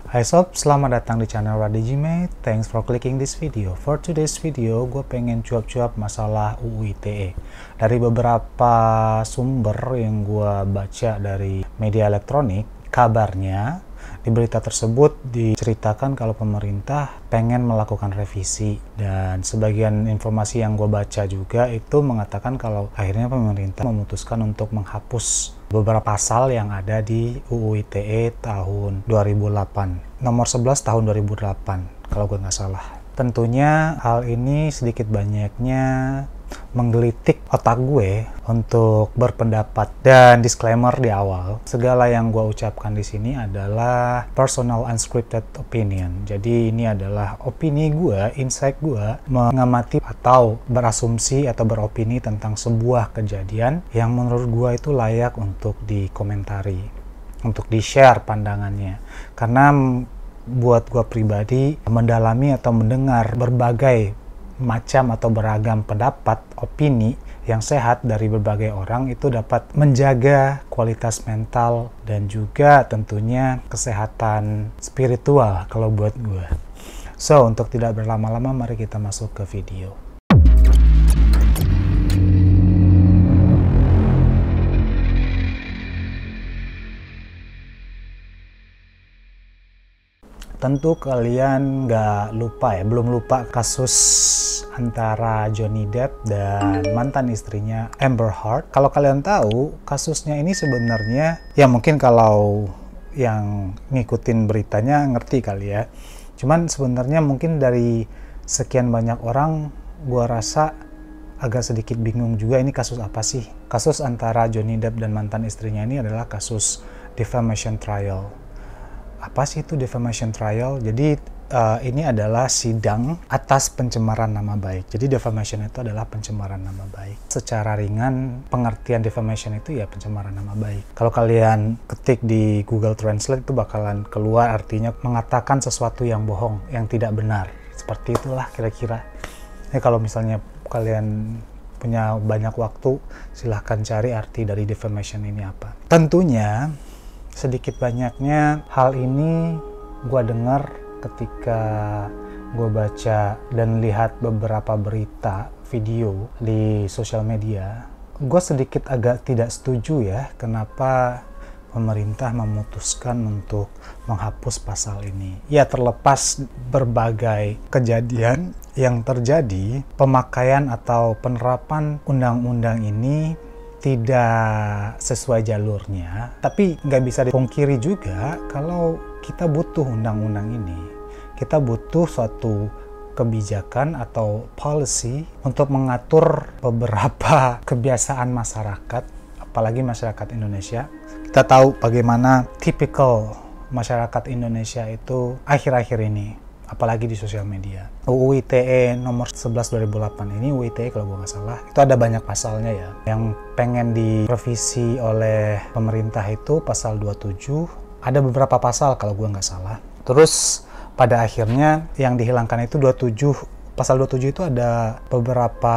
Hai sob, selamat datang di channel Radijime. Thanks for clicking this video. For today's video, gue pengen cuap-cuap masalah UU ITE. Dari beberapa sumber yang gue baca dari media elektronik, kabarnya di berita tersebut diceritakan kalau pemerintah pengen melakukan revisi, dan sebagian informasi yang gue baca juga itu mengatakan kalau akhirnya pemerintah memutuskan untuk menghapus beberapa pasal yang ada di UU ITE tahun 2008, nomor 11 tahun 2008 kalau gue nggak salah. Tentunya hal ini sedikit banyaknya menggelitik otak gue untuk berpendapat, dan disclaimer di awal, segala yang gue ucapkan di sini adalah personal unscripted opinion. Jadi ini adalah opini gue, insight gue mengamati atau berasumsi atau beropini tentang sebuah kejadian yang menurut gue itu layak untuk dikomentari, untuk di-share pandangannya. Karena buat gue pribadi, mendalami atau mendengar berbagai macam atau beragam pendapat, opini yang sehat dari berbagai orang itu dapat menjaga kualitas mental dan juga tentunya kesehatan spiritual kalau buat gue. So, untuk tidak berlama-lama, mari kita masuk ke video. Tentu kalian belum lupa kasus antara Johnny Depp dan mantan istrinya Amber Heard. Kalau kalian tahu, kasusnya ini sebenarnya, ya mungkin kalau yang ngikutin beritanya ngerti kali ya. Cuman sebenarnya mungkin dari sekian banyak orang, gua rasa agak sedikit bingung juga ini kasus apa sih. Kasus antara Johnny Depp dan mantan istrinya ini adalah kasus defamation trial. Apa sih itu defamation trial? Jadi ini adalah sidang atas pencemaran nama baik. Jadi defamation itu adalah pencemaran nama baik. Secara ringan, pengertian defamation itu ya pencemaran nama baik. Kalau kalian ketik di Google Translate itu bakalan keluar artinya mengatakan sesuatu yang bohong, yang tidak benar. Seperti itulah kira-kira. Kalau misalnya kalian punya banyak waktu, silahkan cari arti dari defamation ini apa. Tentunya sedikit banyaknya hal ini gue dengar ketika gue baca dan lihat beberapa berita video di sosial media. Gue sedikit agak tidak setuju ya kenapa pemerintah memutuskan untuk menghapus pasal ini. Ya, terlepas berbagai kejadian yang terjadi, pemakaian atau penerapan undang-undang ini tidak sesuai jalurnya, tapi nggak bisa dipungkiri juga kalau kita butuh undang-undang ini. Kita butuh suatu kebijakan atau policy untuk mengatur beberapa kebiasaan masyarakat, apalagi masyarakat Indonesia. Kita tahu bagaimana tipikal masyarakat Indonesia itu akhir-akhir ini, apalagi di sosial media. UU ITE nomor 11 2008 ini, UU ITE kalau gue nggak salah, itu ada banyak pasalnya ya. Yang pengen direvisi oleh pemerintah itu pasal 27, ada beberapa pasal kalau gue nggak salah. Terus pada akhirnya yang dihilangkan itu 27, pasal 27 itu ada beberapa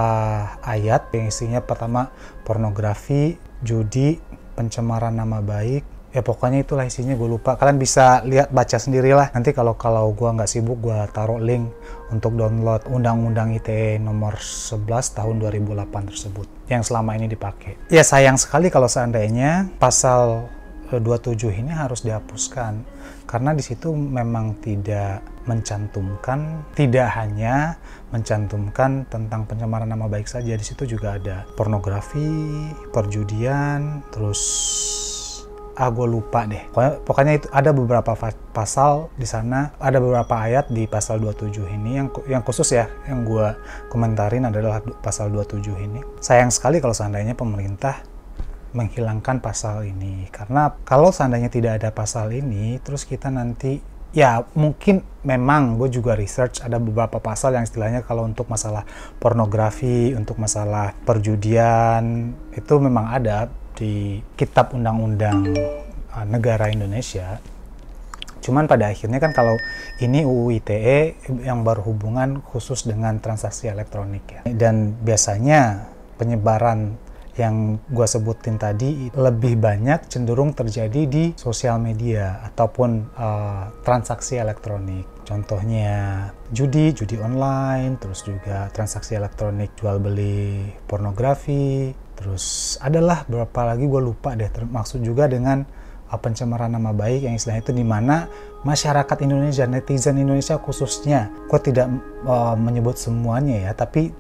ayat yang isinya pertama pornografi, judi, pencemaran nama baik. Ya pokoknya itulah isinya, gue lupa. Kalian bisa lihat, baca sendirilah. Nanti kalau gue nggak sibuk, gue taruh link untuk download Undang-Undang ITE nomor 11 tahun 2008 tersebut yang selama ini dipakai. Ya sayang sekali kalau seandainya pasal 27 ini harus dihapuskan, karena di situ memang tidak mencantumkan, tidak hanya mencantumkan tentang pencemaran nama baik saja. Di situ juga ada pornografi, perjudian, terus gue lupa deh. Pokoknya itu ada beberapa pasal di sana, ada beberapa ayat di pasal 27 ini yang khusus ya, yang gue komentarin adalah pasal 27 ini. Sayang sekali kalau seandainya pemerintah menghilangkan pasal ini, karena kalau seandainya tidak ada pasal ini, terus kita nanti, ya mungkin memang gue juga research, ada beberapa pasal yang istilahnya kalau untuk masalah pornografi, untuk masalah perjudian, itu memang ada di Kitab Undang-Undang Negara Indonesia. Cuman pada akhirnya kan kalau ini UU ITE yang berhubungan khusus dengan transaksi elektronik ya. Dan biasanya penyebaran yang gue sebutin tadi lebih banyak cenderung terjadi di sosial media ataupun transaksi elektronik. Contohnya judi online, terus juga transaksi elektronik jual beli pornografi, terus adalah beberapa lagi gue lupa deh, termaksud juga dengan pencemaran nama baik yang istilahnya itu di mana masyarakat Indonesia, netizen Indonesia khususnya, gue tidak menyebut semuanya ya, tapi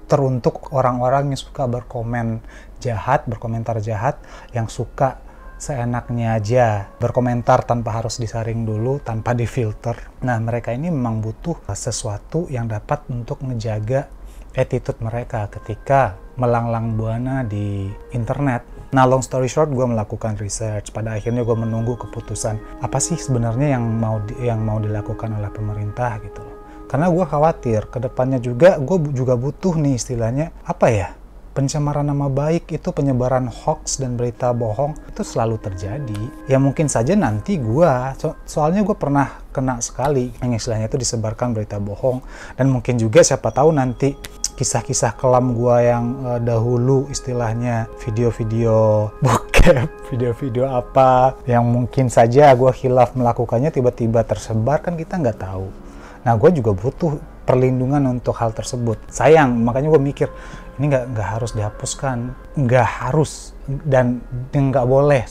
teruntuk orang-orang yang suka berkomentar jahat, yang suka seenaknya aja berkomentar tanpa harus disaring dulu, tanpa difilter. Nah, mereka ini memang butuh sesuatu yang dapat untuk ngejaga attitude mereka ketika melanglang buana di internet. Nah, long story short, gue melakukan research. Pada akhirnya gue menunggu keputusan apa sih sebenarnya yang mau dilakukan oleh pemerintah gitu loh. Karena gue khawatir kedepannya juga gue juga butuh nih istilahnya apa ya, pencemaran nama baik itu, penyebaran hoax dan berita bohong itu selalu terjadi. Ya mungkin saja nanti soalnya gue pernah kena sekali yang istilahnya itu disebarkan berita bohong, dan mungkin juga siapa tahu nanti kisah-kisah kelam gue yang dahulu istilahnya video-video bokep, video-video apa yang mungkin saja gue khilaf melakukannya tiba-tiba tersebar, kan kita nggak tahu. Nah, gue juga butuh perlindungan untuk hal tersebut. Sayang, makanya gue mikir ini nggak harus dihapuskan, nggak harus dan nggak boleh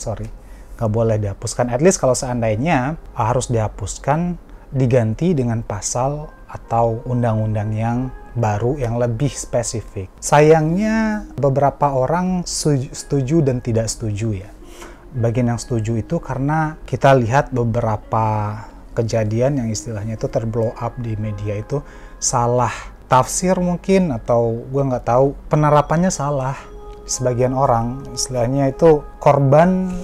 dihapuskan. At least kalau seandainya harus dihapuskan, diganti dengan pasal atau undang-undang yang baru yang lebih spesifik. Sayangnya beberapa orang setuju dan tidak setuju ya. Bagian yang setuju itu karena kita lihat beberapa kejadian yang istilahnya itu terblow up di media itu salah tafsir mungkin, atau gue nggak tahu, penerapannya salah. Sebagian orang istilahnya itu korban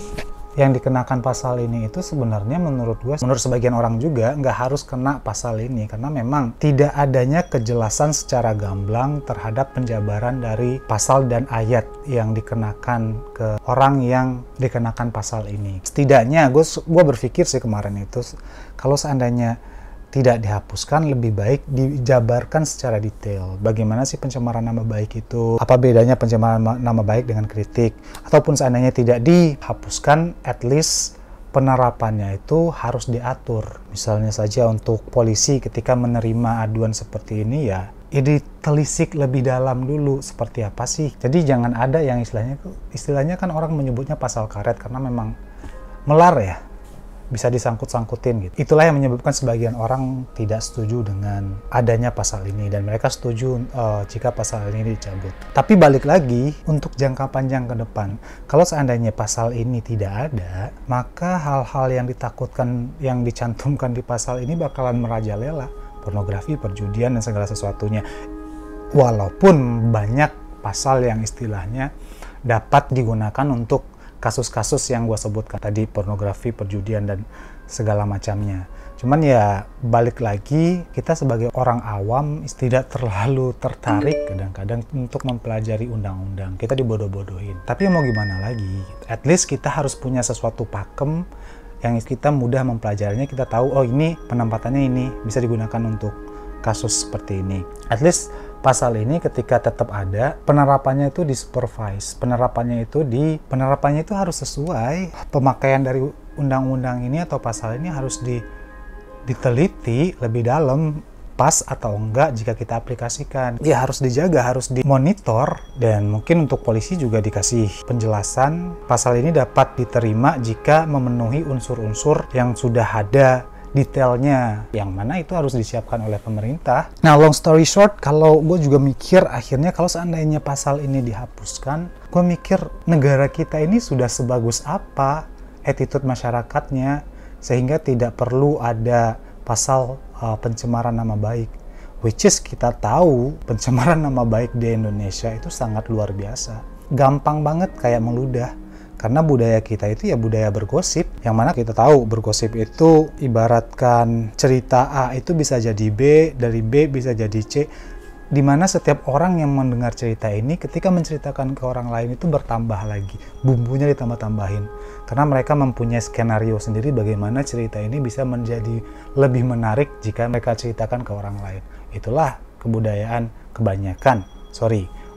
yang dikenakan pasal ini itu sebenarnya menurut sebagian orang juga nggak harus kena pasal ini, karena memang tidak adanya kejelasan secara gamblang terhadap penjabaran dari pasal dan ayat yang dikenakan ke orang yang dikenakan pasal ini. Setidaknya gue berpikir sih kemarin itu, kalau seandainya tidak dihapuskan, lebih baik dijabarkan secara detail. Bagaimana sih pencemaran nama baik itu? Apa bedanya pencemaran nama baik dengan kritik? Ataupun seandainya tidak dihapuskan, at least penerapannya itu harus diatur. Misalnya saja untuk polisi ketika menerima aduan seperti ini ya, ditelisik lebih dalam dulu seperti apa sih. Jadi jangan ada yang istilahnya kan orang menyebutnya pasal karet karena memang melar ya, bisa disangkut-sangkutin gitu. Itulah yang menyebabkan sebagian orang tidak setuju dengan adanya pasal ini, dan mereka setuju jika pasal ini dicabut. Tapi balik lagi, untuk jangka panjang ke depan, kalau seandainya pasal ini tidak ada, maka hal-hal yang ditakutkan yang dicantumkan di pasal ini bakalan merajalela. Pornografi, perjudian, dan segala sesuatunya. Walaupun banyak pasal yang istilahnya dapat digunakan untuk kasus-kasus yang gue sebutkan tadi, pornografi, perjudian, dan segala macamnya. Cuman ya balik lagi, kita sebagai orang awam tidak terlalu tertarik kadang-kadang untuk mempelajari undang-undang. Kita dibodoh-bodohin. Tapi mau gimana lagi? At least kita harus punya sesuatu pakem yang kita mudah mempelajarinya. Kita tahu, oh ini penempatannya ini bisa digunakan untuk kasus seperti ini. At least pasal ini ketika tetap ada, penerapannya itu disupervise, penerapannya itu harus sesuai. Pemakaian dari undang-undang ini atau pasal ini harus diteliti lebih dalam, pas atau enggak jika kita aplikasikan. Ya harus dijaga, harus dimonitor, dan mungkin untuk polisi juga dikasih penjelasan pasal ini dapat diterima jika memenuhi unsur-unsur yang sudah ada detailnya, yang mana itu harus disiapkan oleh pemerintah. Nah, long story short, kalau gue juga mikir akhirnya kalau seandainya pasal ini dihapuskan, gue mikir negara kita ini sudah sebagus apa attitude masyarakatnya sehingga tidak perlu ada pasal pencemaran nama baik. Which is kita tahu pencemaran nama baik di Indonesia itu sangat luar biasa. Gampang banget kayak meludah. Karena budaya kita itu ya budaya bergosip, yang mana kita tahu bergosip itu ibaratkan cerita A itu bisa jadi B, dari B bisa jadi C, di mana setiap orang yang mendengar cerita ini ketika menceritakan ke orang lain itu bertambah lagi, bumbunya ditambah-tambahin. Karena mereka mempunyai skenario sendiri bagaimana cerita ini bisa menjadi lebih menarik jika mereka ceritakan ke orang lain. Itulah kebudayaan kebanyakan,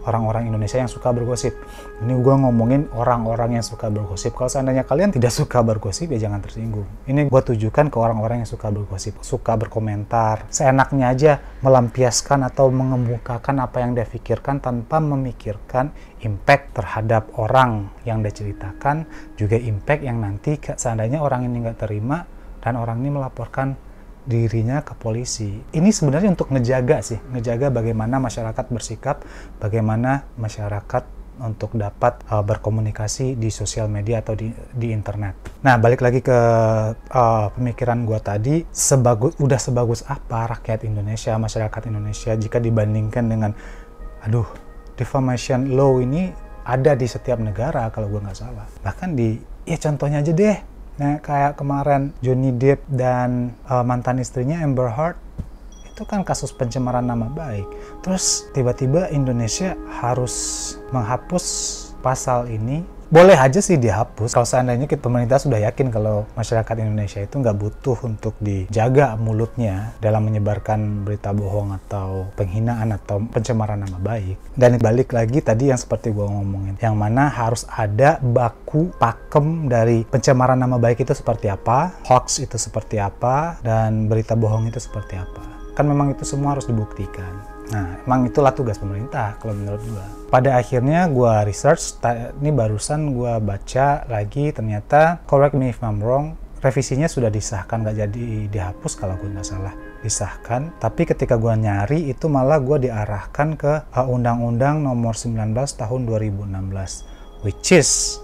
orang-orang Indonesia yang suka bergosip. Ini gue ngomongin orang-orang yang suka bergosip. Kalau seandainya kalian tidak suka bergosip, ya jangan tersinggung. Ini gue tujukan ke orang-orang yang suka bergosip, suka berkomentar, seenaknya aja melampiaskan atau mengemukakan apa yang dia pikirkan tanpa memikirkan impact terhadap orang yang dia ceritakan, juga impact yang nanti seandainya orang ini nggak terima dan orang ini melaporkan dirinya ke polisi. Ini sebenarnya untuk ngejaga bagaimana masyarakat bersikap, bagaimana masyarakat untuk dapat berkomunikasi di sosial media atau di internet. Nah, balik lagi ke pemikiran gua tadi, udah sebagus apa rakyat Indonesia, masyarakat Indonesia jika dibandingkan dengan, defamation law ini ada di setiap negara kalau gua nggak salah. Bahkan contohnya aja deh. Nah, kayak kemarin Johnny Depp dan mantan istrinya Amber Heard, itu kan kasus pencemaran nama baik. Terus tiba-tiba Indonesia harus menghapus pasal ini. Boleh aja sih dihapus kalau seandainya pemerintah sudah yakin kalau masyarakat Indonesia itu nggak butuh untuk dijaga mulutnya dalam menyebarkan berita bohong atau penghinaan atau pencemaran nama baik. Dan balik lagi tadi yang seperti gue ngomongin, yang mana harus ada baku pakem dari pencemaran nama baik itu seperti apa, hoax itu seperti apa, dan berita bohong itu seperti apa. Kan memang itu semua harus dibuktikan. Nah, emang itulah tugas pemerintah kalau menurut gua. Pada akhirnya gua research, ini barusan gua baca lagi, ternyata, correct me if I'm wrong, revisinya sudah disahkan, nggak jadi dihapus kalau gua nggak salah, disahkan. Tapi ketika gua nyari, itu malah gua diarahkan ke Undang-Undang Nomor 19 Tahun 2016, which is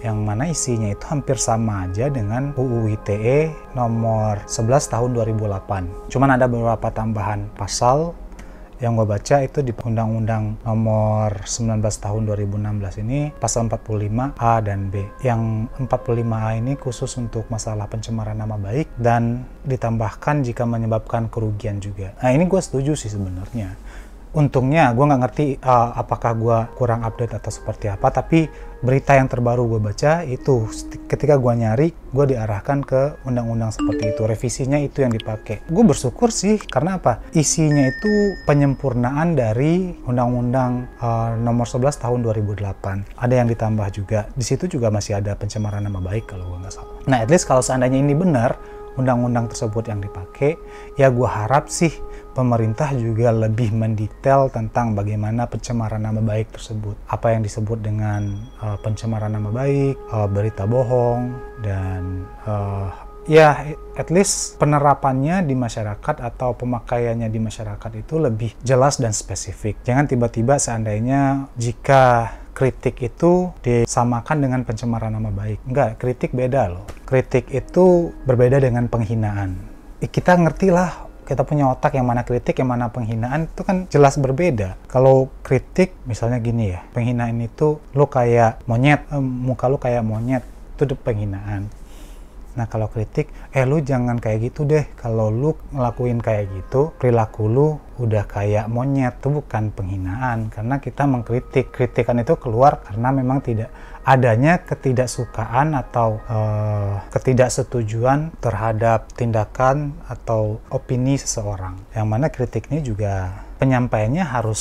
yang mana isinya itu hampir sama aja dengan UU ITE Nomor 11 Tahun 2008. Cuman ada beberapa tambahan pasal. Yang gue baca itu di Undang-Undang Nomor 19 Tahun 2016 ini pasal 45A dan B. Yang 45A ini khusus untuk masalah pencemaran nama baik dan ditambahkan jika menyebabkan kerugian juga. Nah, ini gue setuju sih sebenarnya. Untungnya gue nggak ngerti apakah gue kurang update atau seperti apa, tapi berita yang terbaru gue baca itu ketika gue nyari, gue diarahkan ke undang-undang seperti itu, revisinya itu yang dipakai. Gue bersyukur sih, karena apa? Isinya itu penyempurnaan dari Undang-Undang Nomor 11 Tahun 2008. Ada yang ditambah juga, di situ juga masih ada pencemaran nama baik kalau gue nggak salah. Nah, at least kalau seandainya ini benar, undang-undang tersebut yang dipakai, ya gue harap sih pemerintah juga lebih mendetail tentang bagaimana pencemaran nama baik tersebut. Apa yang disebut dengan pencemaran nama baik, berita bohong, dan at least penerapannya di masyarakat atau pemakaiannya di masyarakat itu lebih jelas dan spesifik. Jangan tiba-tiba seandainya jika kritik itu disamakan dengan pencemaran nama baik. Enggak, kritik beda loh. Kritik itu berbeda dengan penghinaan. Kita ngerti lah, kita punya otak yang mana kritik, yang mana penghinaan, itu kan jelas berbeda. Kalau kritik, misalnya gini ya, penghinaan itu lo kayak monyet, muka lo kayak monyet, itu penghinaan. Nah, kalau kritik, lu jangan kayak gitu deh. Kalau lu ngelakuin kayak gitu, perilaku lu udah kayak monyet. Itu bukan penghinaan, karena kita mengkritik. Kritikan itu keluar karena memang tidak adanya ketidaksukaan atau ketidaksetujuan terhadap tindakan atau opini seseorang. Yang mana kritik ini juga penyampaiannya harus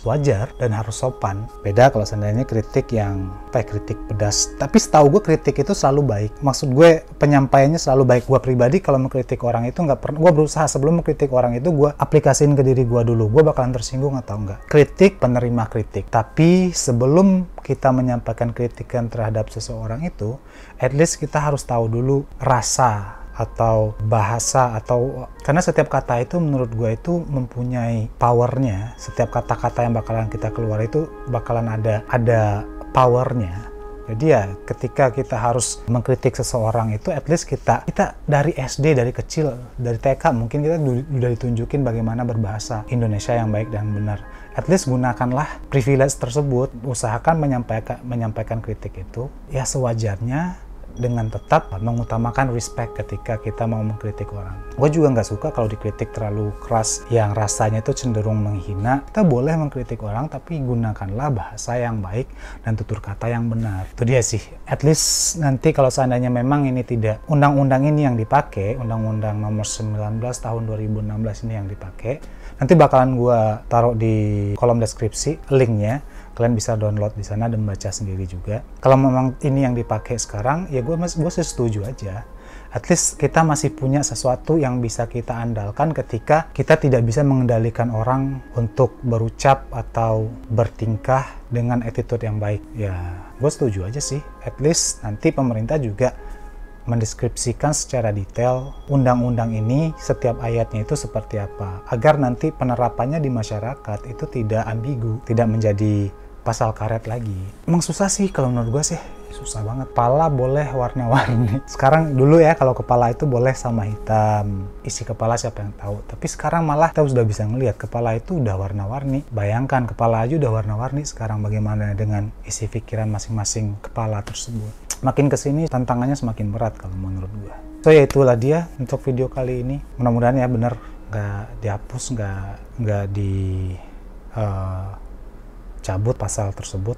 wajar dan harus sopan. Beda kalau seandainya kritik yang kritik pedas. Tapi setahu gue kritik itu selalu baik. Maksud gue penyampaiannya selalu baik. Gue pribadi kalau mengkritik orang itu nggak pernah. Gue berusaha sebelum mengkritik orang itu gue aplikasiin ke diri gue dulu. Gue bakalan tersinggung atau enggak. Kritik, penerima kritik. Tapi sebelum kita menyampaikan kritikan terhadap seseorang itu, at least kita harus tahu dulu rasa atau bahasa, atau karena setiap kata itu menurut gue itu mempunyai powernya. Setiap kata-kata yang bakalan kita keluar itu bakalan ada powernya. Jadi ya ketika kita harus mengkritik seseorang itu, at least kita dari SD, dari kecil, dari TK mungkin kita udah ditunjukin bagaimana berbahasa Indonesia yang baik dan benar. At least gunakanlah privilege tersebut, usahakan menyampaikan kritik itu ya sewajarnya dengan tetap mengutamakan respect ketika kita mau mengkritik orang. Gue juga nggak suka kalau dikritik terlalu keras yang rasanya itu cenderung menghina. Kita boleh mengkritik orang, tapi gunakanlah bahasa yang baik dan tutur kata yang benar. Itu dia sih. At least nanti kalau seandainya memang ini tidak, undang-undang ini yang dipakai, undang-undang nomor 19 tahun 2016 ini yang dipakai, nanti bakalan gue taruh di kolom deskripsi linknya. Kalian bisa download di sana dan baca sendiri juga. Kalau memang ini yang dipakai sekarang, ya gue sih setuju aja. At least kita masih punya sesuatu yang bisa kita andalkan ketika kita tidak bisa mengendalikan orang untuk berucap atau bertingkah dengan attitude yang baik. Ya, gue setuju aja sih. At least nanti pemerintah juga mendeskripsikan secara detail undang-undang ini, setiap ayatnya itu seperti apa, agar nanti penerapannya di masyarakat itu tidak ambigu, tidak menjadi pasal karet lagi. Emang susah sih kalau menurut gue sih, susah banget. Kepala boleh warna-warni. Sekarang dulu ya kalau kepala itu boleh sama hitam, isi kepala siapa yang tahu. Tapi sekarang malah kita sudah bisa ngelihat kepala itu udah warna-warni. Bayangkan kepala aja udah warna-warni, sekarang bagaimana dengan isi pikiran masing-masing kepala tersebut. Makin kesini tantangannya semakin berat kalau menurut gue. So ya itulah dia untuk video kali ini. Mudah-mudahan ya bener nggak dihapus, nggak cabut pasal tersebut,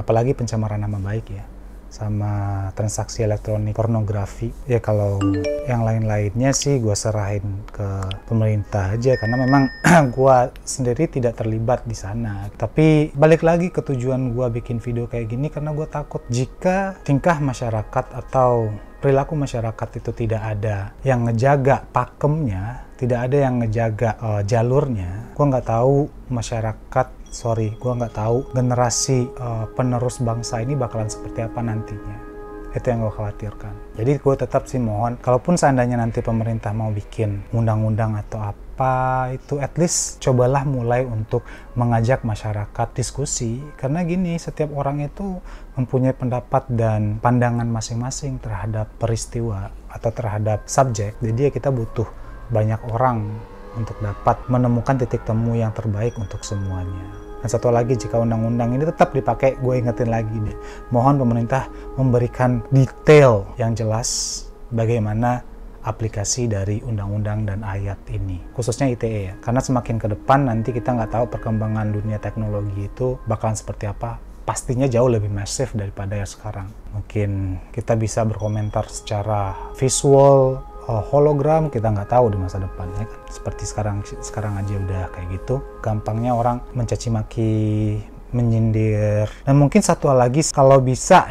apalagi pencemaran nama baik ya, sama transaksi elektronik pornografi. Ya kalau yang lain-lainnya sih gue serahin ke pemerintah aja, karena memang gue sendiri tidak terlibat di sana. Tapi balik lagi ke tujuan gue bikin video kayak gini, karena gue takut jika tingkah masyarakat atau perilaku masyarakat itu tidak ada yang ngejaga pakemnya, tidak ada yang ngejaga jalurnya, gue nggak tahu gue nggak tahu generasi penerus bangsa ini bakalan seperti apa nantinya. Itu yang gue khawatirkan. Jadi gue tetap sih mohon, kalaupun seandainya nanti pemerintah mau bikin undang-undang atau apa itu, at least cobalah mulai untuk mengajak masyarakat diskusi. Karena gini, setiap orang itu mempunyai pendapat dan pandangan masing-masing terhadap peristiwa atau terhadap subjek. Jadi ya kita butuh banyak orang untuk dapat menemukan titik temu yang terbaik untuk semuanya. Dan satu lagi, jika undang-undang ini tetap dipakai, gue ingetin lagi deh, mohon pemerintah memberikan detail yang jelas bagaimana aplikasi dari undang-undang dan ayat ini, khususnya ITE ya. Karena semakin ke depan nanti kita nggak tahu perkembangan dunia teknologi itu bakalan seperti apa. Pastinya jauh lebih masif daripada yang sekarang. Mungkin kita bisa berkomentar secara visual, hologram, kita nggak tahu di masa depan ya kan. Seperti sekarang aja udah kayak gitu, gampangnya orang mencaci maki, menyindir. Dan mungkin satu hal lagi, kalau bisa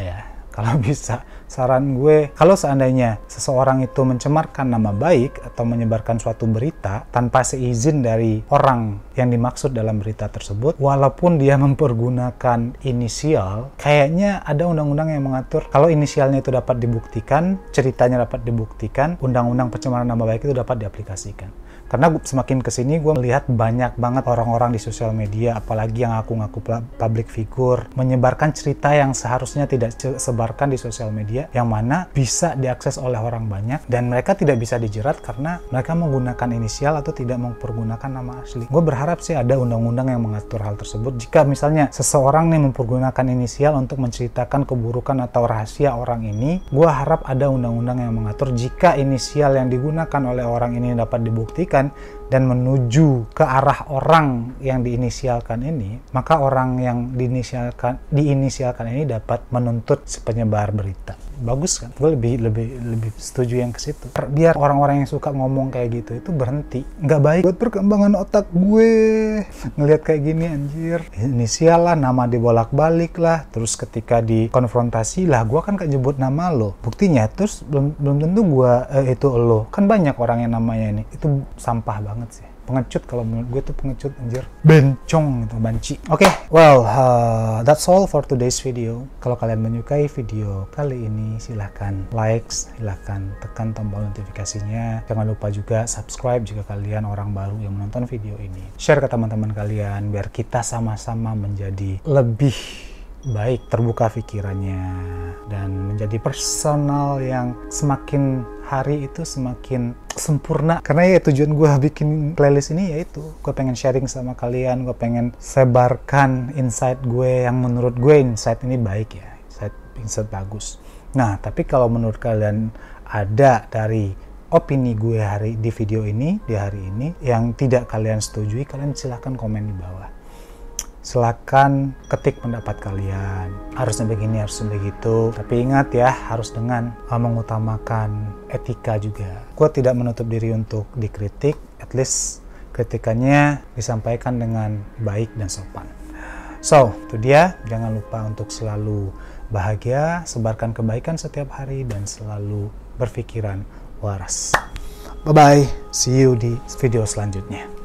saran gue, kalau seandainya seseorang itu mencemarkan nama baik atau menyebarkan suatu berita tanpa seizin dari orang yang dimaksud dalam berita tersebut, walaupun dia mempergunakan inisial, kayaknya ada undang-undang yang mengatur kalau inisialnya itu dapat dibuktikan, ceritanya dapat dibuktikan, undang-undang pencemaran nama baik itu dapat diaplikasikan. Karena semakin kesini gue melihat banyak banget orang-orang di sosial media, apalagi yang ngaku-ngaku public figure, menyebarkan cerita yang seharusnya tidak disebarkan di sosial media, yang mana bisa diakses oleh orang banyak dan mereka tidak bisa dijerat karena mereka menggunakan inisial atau tidak mempergunakan nama asli. Gue berharap sih ada undang-undang yang mengatur hal tersebut. Jika misalnya seseorang nih mempergunakan inisial untuk menceritakan keburukan atau rahasia orang ini, gue harap ada undang-undang yang mengatur jika inisial yang digunakan oleh orang ini dapat dibuktikan dan menuju ke arah orang yang diinisialkan ini, maka orang yang diinisialkan ini dapat menuntut si penyebar berita. Bagus kan? Gue lebih setuju yang ke situ. Biar orang-orang yang suka ngomong kayak gitu itu berhenti. Nggak baik buat perkembangan otak gue ngelihat kayak gini, anjir. Inisial lah, nama dibolak-balik lah, terus ketika dikonfrontasi lah, gue kan nyebut nama lo. Buktinya terus belum tentu gue itu lo. Kan banyak orang yang namanya ini. Itu sampah banget sih. Pengecut, kalau menurut gue tuh pengecut, anjir. Bencong gitu, banci. Oke, well, that's all for today's video. Kalau kalian menyukai video kali ini, silahkan like, silahkan tekan tombol notifikasinya. Jangan lupa juga subscribe jika kalian orang baru yang menonton video ini. Share ke teman-teman kalian, biar kita sama-sama menjadi lebih baik, terbuka pikirannya, dan menjadi personal yang semakin hari itu semakin sempurna. Karena ya tujuan gue bikin playlist ini yaitu gue pengen sharing sama kalian, gue pengen sebarkan insight gue yang menurut gue insight ini baik ya, insight bagus. Nah, tapi kalau menurut kalian ada dari opini gue di video ini, di hari ini, yang tidak kalian setujui, kalian silahkan komen di bawah. Silahkan ketik pendapat kalian. Harusnya begini, harusnya begitu. Tapi ingat ya, harus dengan mengutamakan etika juga. Gue tidak menutup diri untuk dikritik, at least kritikannya disampaikan dengan baik dan sopan. So, itu dia. Jangan lupa untuk selalu bahagia, sebarkan kebaikan setiap hari, dan selalu berpikiran waras. Bye-bye. See you di video selanjutnya.